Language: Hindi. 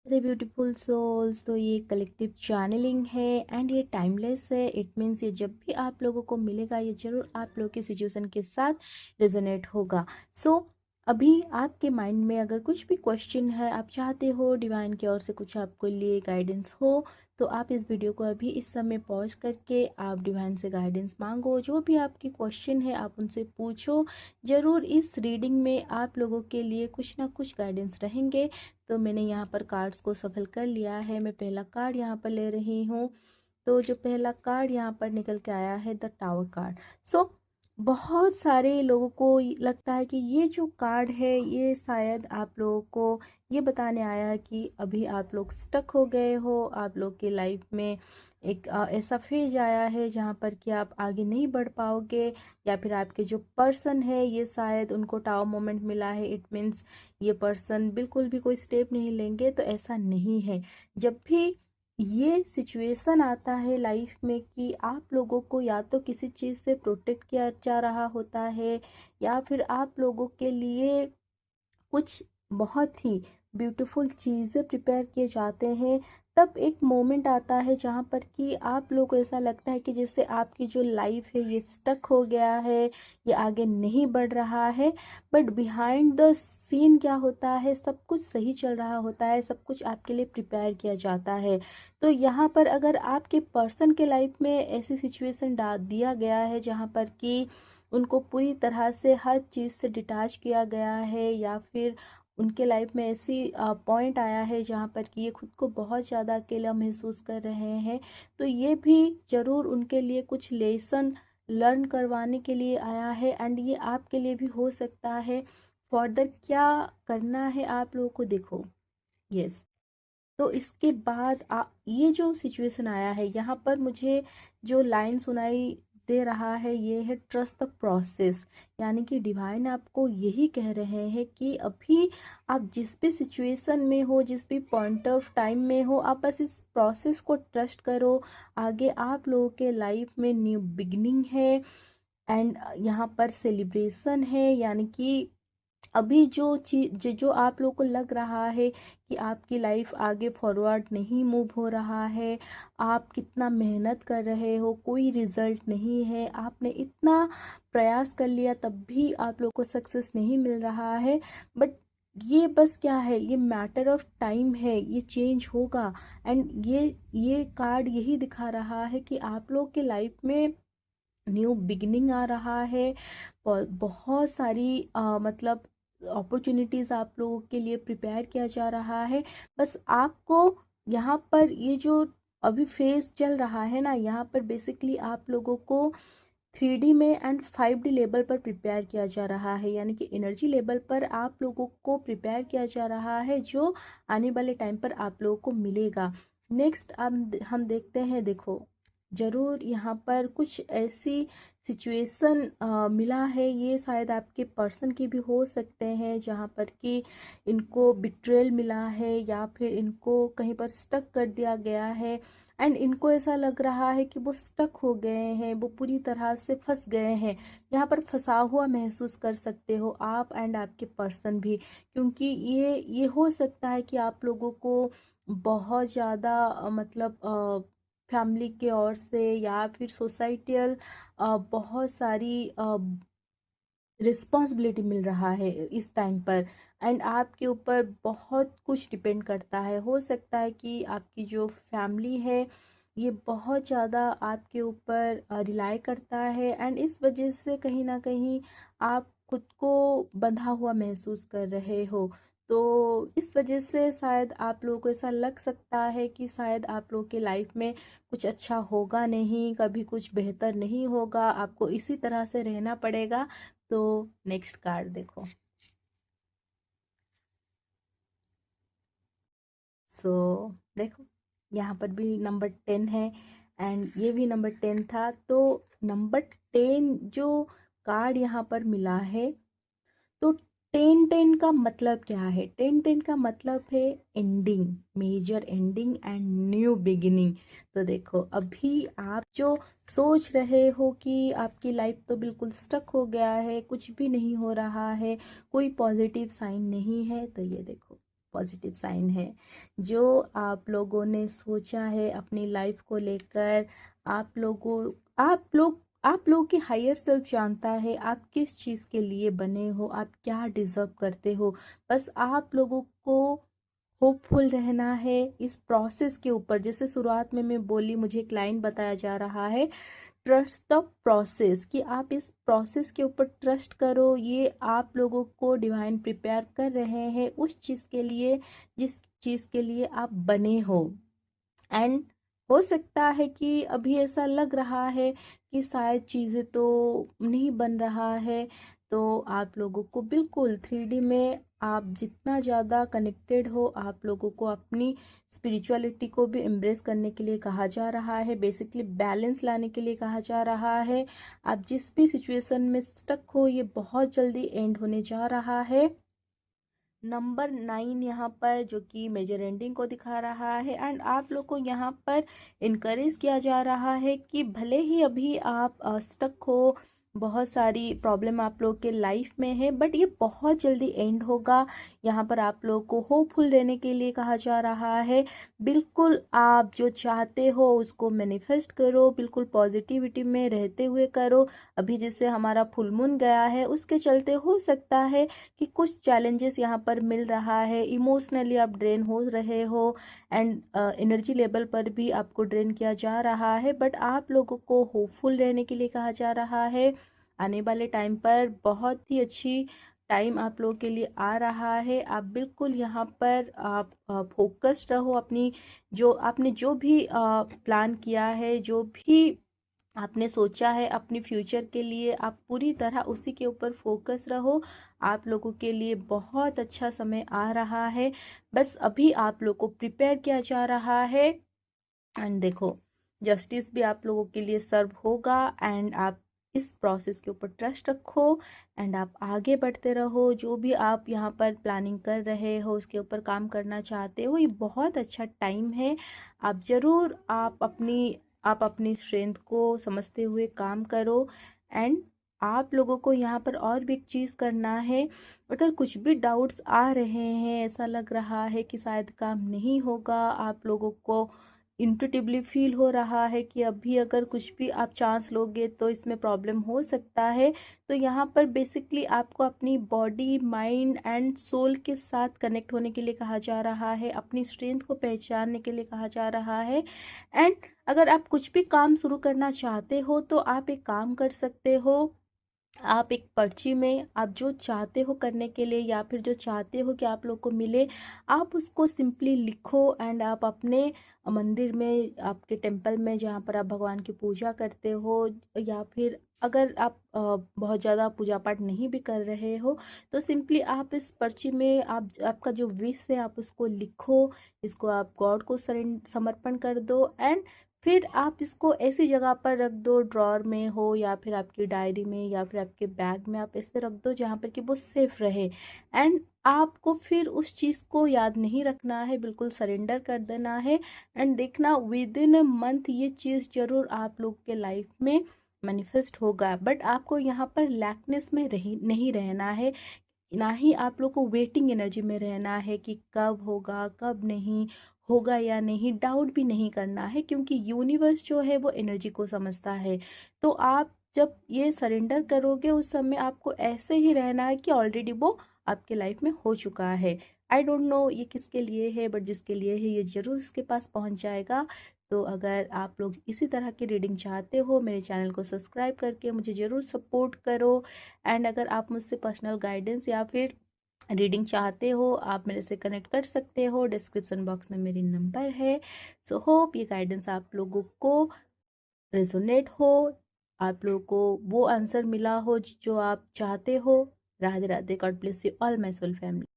The beautiful souls. तो ये कलेक्टिव चैनलिंग है एंड ये टाइमलेस है। इट मीन्स ये जब भी आप लोगों को मिलेगा ये जरूर आप लोगों की सिचुएशन के साथ रेजोनेट होगा। सो अभी आपके माइंड में अगर कुछ भी क्वेश्चन है, आप चाहते हो डिवाइन की ओर से कुछ आपको लिए गाइडेंस हो, तो आप इस वीडियो को अभी इस समय पॉज करके आप डिवाइन से गाइडेंस मांगो। जो भी आपकी क्वेश्चन है आप उनसे पूछो। ज़रूर इस रीडिंग में आप लोगों के लिए कुछ ना कुछ गाइडेंस रहेंगे। तो मैंने यहाँ पर कार्ड्स को सफल कर लिया है। मैं पहला कार्ड यहाँ पर ले रही हूँ। तो जो पहला कार्ड यहाँ पर निकल के आया है द टावर कार्ड। सो बहुत सारे लोगों को लगता है कि ये जो कार्ड है ये शायद आप लोगों को ये बताने आया है कि अभी आप लोग स्टक हो गए हो। आप लोग की लाइफ में एक ऐसा फेज आया है जहाँ पर कि आप आगे नहीं बढ़ पाओगे, या फिर आपके जो पर्सन है ये शायद उनको टावर मोमेंट मिला है। इट मीन्स ये पर्सन बिल्कुल भी कोई स्टेप नहीं लेंगे। तो ऐसा नहीं है। जब भी ये सिचुएशन आता है लाइफ में कि आप लोगों को या तो किसी चीज़ से प्रोटेक्ट किया जा रहा होता है, या फिर आप लोगों के लिए कुछ बहुत ही ब्यूटीफुल चीज़ें प्रिपेयर किए जाते हैं, तब एक मोमेंट आता है जहाँ पर कि आप लोगों को ऐसा लगता है कि जैसे आपकी जो लाइफ है ये स्टक हो गया है, ये आगे नहीं बढ़ रहा है। बट बिहाइंड द सीन क्या होता है, सब कुछ सही चल रहा होता है, सब कुछ आपके लिए प्रिपेयर किया जाता है। तो यहाँ पर अगर आपके पर्सन के लाइफ में ऐसी सिचुएशन डाल दिया गया है जहाँ पर कि उनको पूरी तरह से हर चीज़ से डिटैच किया गया है, या फिर उनके लाइफ में ऐसी पॉइंट आया है जहाँ पर कि ये खुद को बहुत ज़्यादा अकेला महसूस कर रहे हैं, तो ये भी ज़रूर उनके लिए कुछ लेसन लर्न करवाने के लिए आया है। एंड ये आपके लिए भी हो सकता है। फर्दर क्या करना है आप लोगों को, देखो। यस। तो इसके बाद ये जो सिचुएशन आया है यहाँ पर मुझे जो लाइन सुनाई दे रहा है ये है ट्रस्ट द प्रोसेस। यानी कि डिवाइन आपको यही कह रहे हैं कि अभी आप जिस भी सिचुएशन में हो, जिस भी पॉइंट ऑफ टाइम में हो, आप बस इस प्रोसेस को ट्रस्ट करो। आगे आप लोगों के लाइफ में न्यू बिगनिंग है एंड यहाँ पर सेलिब्रेशन है। यानी कि अभी जो चीज जो आप लोगों को लग रहा है कि आपकी लाइफ आगे फॉरवर्ड नहीं मूव हो रहा है, आप कितना मेहनत कर रहे हो, कोई रिजल्ट नहीं है, आपने इतना प्रयास कर लिया तब भी आप लोगों को सक्सेस नहीं मिल रहा है। बट ये बस क्या है, ये मैटर ऑफ टाइम है, ये चेंज होगा। एंड ये कार्ड यही दिखा रहा है कि आप लोग के लाइफ में न्यू बिगिनिंग आ रहा है। बहुत सारी मतलब अपॉर्चुनिटीज़ आप लोगों के लिए प्रिपेयर किया जा रहा है। बस आपको यहाँ पर ये जो अभी फेज चल रहा है ना, यहाँ पर बेसिकली आप लोगों को 3D में एंड 5D लेवल पर प्रिपेयर किया जा रहा है। यानी कि एनर्जी लेवल पर आप लोगों को प्रिपेयर किया जा रहा है, जो आने वाले टाइम पर आप लोगों को मिलेगा। नेक्स्ट हम देखते हैं। देखो, ज़रूर यहाँ पर कुछ ऐसी सिचुएशन मिला है, ये शायद आपके पर्सन की भी हो सकते हैं, जहाँ पर कि इनको बिट्रेल मिला है, या फिर इनको कहीं पर स्टक कर दिया गया है। एंड इनको ऐसा लग रहा है कि वो स्टक हो गए हैं, वो पूरी तरह से फंस गए हैं। यहाँ पर फंसा हुआ महसूस कर सकते हो आप एंड आपके पर्सन भी, क्योंकि ये हो सकता है कि आप लोगों को बहुत ज़्यादा मतलब फैमिली के ओर से या फिर सोसाइटियल बहुत सारी रिस्पॉन्सिबिलिटी मिल रहा है इस टाइम पर। एंड आपके ऊपर बहुत कुछ डिपेंड करता है। हो सकता है कि आपकी जो फैमिली है ये बहुत ज़्यादा आपके ऊपर रिलाई करता है, एंड इस वजह से कहीं ना कहीं आप खुद को बंधा हुआ महसूस कर रहे हो। तो इस वजह से शायद आप लोगों को ऐसा लग सकता है कि शायद आप लोगों के लाइफ में कुछ अच्छा होगा नहीं, कभी कुछ बेहतर नहीं होगा, आपको इसी तरह से रहना पड़ेगा। तो नेक्स्ट कार्ड देखो। सो देखो, यहाँ पर भी नंबर 10 है एंड ये भी नंबर 10 था। तो नंबर 10 जो कार्ड यहाँ पर मिला है, तो 10-10 का मतलब क्या है? 10-10 का मतलब है ending, major ending and new beginning. तो देखो, अभी आप जो सोच रहे हो कि आपकी लाइफ तो बिल्कुल स्टक हो गया है, कुछ भी नहीं हो रहा है, कोई पॉजिटिव साइन नहीं है, तो ये देखो पॉजिटिव साइन है। जो आप लोगों ने सोचा है अपनी लाइफ को लेकर, आप लोगों की हायर सेल्फ जानता है आप किस चीज़ के लिए बने हो, आप क्या डिज़र्व करते हो। बस आप लोगों को होपफुल रहना है इस प्रोसेस के ऊपर। जैसे शुरुआत में मैं बोली, मुझे एक लाइन बताया जा रहा है, ट्रस्ट द प्रोसेस, कि आप इस प्रोसेस के ऊपर ट्रस्ट करो। ये आप लोगों को डिवाइन प्रिपेयर कर रहे हैं उस चीज़ के लिए जिस चीज़ के लिए आप बने हो। एंड हो सकता है कि अभी ऐसा लग रहा है कि शायद चीज़ें तो नहीं बन रहा है, तो आप लोगों को बिल्कुल 3D में आप जितना ज़्यादा कनेक्टेड हो, आप लोगों को अपनी स्पिरिचुअलिटी को भी एम्ब्रेस करने के लिए कहा जा रहा है, बेसिकली बैलेंस लाने के लिए कहा जा रहा है। आप जिस भी सिचुएशन में स्टक हो, ये बहुत जल्दी एंड होने जा रहा है। नंबर 9 यहाँ पर जो कि मेजर एंडिंग को दिखा रहा है। एंड आप लोग को यहाँ पर इनकरेज किया जा रहा है कि भले ही अभी आप स्टक हो, बहुत सारी प्रॉब्लम आप लोग के लाइफ में है, बट ये बहुत जल्दी एंड होगा। यहाँ पर आप लोग को होपफुल रहने के लिए कहा जा रहा है। बिल्कुल आप जो चाहते हो उसको मैनिफेस्ट करो, बिल्कुल पॉजिटिविटी में रहते हुए करो। अभी जैसे हमारा फुल मून गया है, उसके चलते हो सकता है कि कुछ चैलेंजेस यहाँ पर मिल रहा है, इमोशनली आप ड्रेन हो रहे हो, एंड एनर्जी लेवल पर भी आपको ड्रेन किया जा रहा है। बट आप लोगों को होपफुल रहने के लिए कहा जा रहा है। आने वाले टाइम पर बहुत ही अच्छी टाइम आप लोगों के लिए आ रहा है। आप बिल्कुल यहाँ पर आप फोकस्ड रहो, अपनी जो भी प्लान किया है, जो भी आपने सोचा है अपनी फ्यूचर के लिए, आप पूरी तरह उसी के ऊपर फोकस रहो। आप लोगों के लिए बहुत अच्छा समय आ रहा है, बस अभी आप लोगों को प्रिपेयर किया जा रहा है। एंड देखो, जस्टिस भी आप लोगों के लिए सर्व होगा। एंड आप इस प्रोसेस के ऊपर ट्रस्ट रखो एंड आप आगे बढ़ते रहो। जो भी आप यहाँ पर प्लानिंग कर रहे हो, उसके ऊपर काम करना चाहते हो, ये बहुत अच्छा टाइम है। आप ज़रूर आप अपनी स्ट्रेंथ को समझते हुए काम करो। एंड आप लोगों को यहाँ पर और भी एक चीज़ करना है, अगर कुछ भी डाउट्स आ रहे हैं, ऐसा लग रहा है कि शायद काम नहीं होगा, आप लोगों को इंटुटिवली फील हो रहा है कि अभी अगर कुछ भी आप चांस लोगे तो इसमें प्रॉब्लम हो सकता है, तो यहाँ पर बेसिकली आपको अपनी बॉडी, माइंड एंड सोल के साथ कनेक्ट होने के लिए कहा जा रहा है, अपनी स्ट्रेंथ को पहचानने के लिए कहा जा रहा है। एंड अगर आप कुछ भी काम शुरू करना चाहते हो तो आप एक काम कर सकते हो, आप एक पर्ची में आप जो चाहते हो करने के लिए, या फिर जो चाहते हो कि आप लोग को मिले, आप उसको सिंपली लिखो। एंड आप अपने मंदिर में, आपके टेम्पल में जहाँ पर आप भगवान की पूजा करते हो, या फिर अगर आप बहुत ज़्यादा पूजा पाठ नहीं भी कर रहे हो, तो सिंपली आप इस पर्ची में आपका जो विश है आप उसको लिखो, इसको आप गॉड को समर्पण कर दो। एंड फिर आप इसको ऐसी जगह पर रख दो, ड्रॉर में हो या फिर आपकी डायरी में या फिर आपके बैग में, आप ऐसे रख दो जहाँ पर कि वो सेफ रहे। एंड आपको फिर उस चीज़ को याद नहीं रखना है, बिल्कुल सरेंडर कर देना है। एंड देखना विद इन अ मंथ ये चीज़ ज़रूर आप लोग के लाइफ में मैनिफेस्ट होगा। बट आपको यहाँ पर लैकनेस में नहीं रहना है, ना ही आप लोग को वेटिंग एनर्जी में रहना है कि कब होगा कब नहीं होगा या नहीं, डाउट भी नहीं करना है, क्योंकि यूनिवर्स जो है वो एनर्जी को समझता है। तो आप जब ये सरेंडर करोगे उस समय आपको ऐसे ही रहना है कि ऑलरेडी वो आपके लाइफ में हो चुका है। आई डोंट नो ये किसके लिए है, बट जिसके लिए है ये ज़रूर उसके पास पहुंच जाएगा। तो अगर आप लोग इसी तरह की रीडिंग चाहते हो, मेरे चैनल को सब्सक्राइब करके मुझे ज़रूर सपोर्ट करो। एंड अगर आप मुझसे पर्सनल गाइडेंस या फिर रीडिंग चाहते हो, आप मेरे से कनेक्ट कर सकते हो, डिस्क्रिप्शन बॉक्स में मेरी नंबर है। सो होप ये गाइडेंस आप लोगों को रेजोनेट हो, आप लोगों को वो आंसर मिला हो जो आप चाहते हो। Radhe Radhe, God bless you all my soul family.